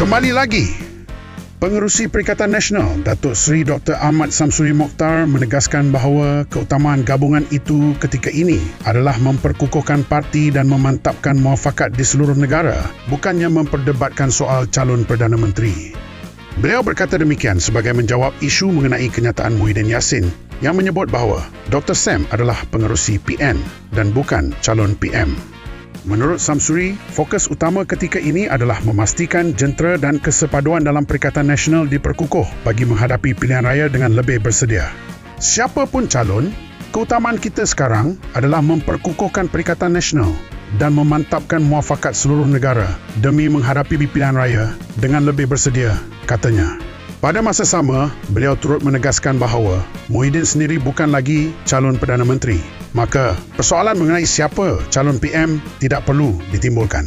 Kembali lagi, Pengerusi Perikatan Nasional Datuk Seri Dr. Ahmad Samsuri Mokhtar menegaskan bahawa keutamaan gabungan itu ketika ini adalah memperkukuhkan parti dan memantapkan muafakat di seluruh negara, bukannya memperdebatkan soal calon Perdana Menteri. Beliau berkata demikian sebagai menjawab isu mengenai kenyataan Muhyiddin Yassin yang menyebut bahawa Dr. Sam adalah pengerusi PN dan bukan calon PM. Menurut Samsuri, fokus utama ketika ini adalah memastikan jentera dan kesepaduan dalam Perikatan Nasional diperkukuh bagi menghadapi pilihan raya dengan lebih bersedia. Siapa pun calon, keutamaan kita sekarang adalah memperkukuhkan Perikatan Nasional dan memantapkan muafakat seluruh negara demi menghadapi pilihan raya dengan lebih bersedia, katanya. Pada masa sama, beliau turut menegaskan bahawa Muhyiddin sendiri bukan lagi calon Perdana Menteri. Maka, persoalan mengenai siapa calon PM tidak perlu ditimbulkan.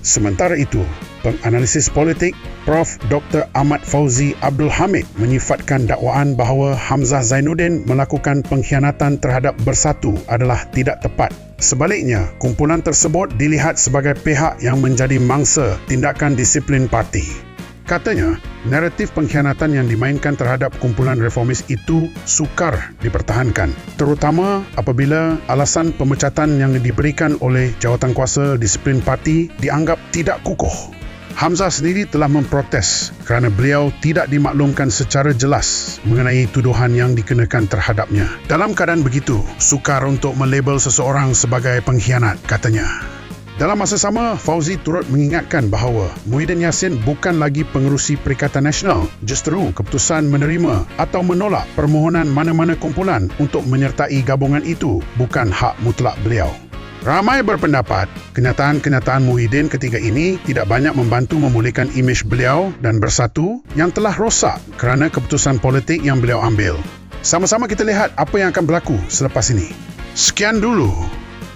Sementara itu, penganalisis politik Prof. Dr. Ahmad Fauzi Abdul Hamid menyifatkan dakwaan bahawa Hamzah Zainuddin melakukan pengkhianatan terhadap Bersatu adalah tidak tepat. Sebaliknya, kumpulan tersebut dilihat sebagai pihak yang menjadi mangsa tindakan disiplin parti. Katanya, naratif pengkhianatan yang dimainkan terhadap kumpulan reformis itu sukar dipertahankan, terutama apabila alasan pemecatan yang diberikan oleh jawatankuasa disiplin parti dianggap tidak kukuh. Hamzah sendiri telah memprotes kerana beliau tidak dimaklumkan secara jelas mengenai tuduhan yang dikenakan terhadapnya. Dalam keadaan begitu, sukar untuk melabel seseorang sebagai pengkhianat, katanya. Dalam masa sama, Fauzi turut mengingatkan bahawa Muhyiddin Yassin bukan lagi pengerusi Perikatan Nasional. Justru, keputusan menerima atau menolak permohonan mana-mana kumpulan untuk menyertai gabungan itu bukan hak mutlak beliau. Ramai berpendapat, kenyataan-kenyataan Muhyiddin ketika ini tidak banyak membantu memulihkan imej beliau dan Bersatu yang telah rosak kerana keputusan politik yang beliau ambil. Sama-sama kita lihat apa yang akan berlaku selepas ini. Sekian dulu.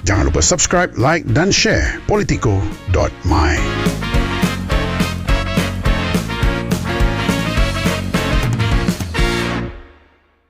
Jangan lupa subscribe, like dan share Politico.my.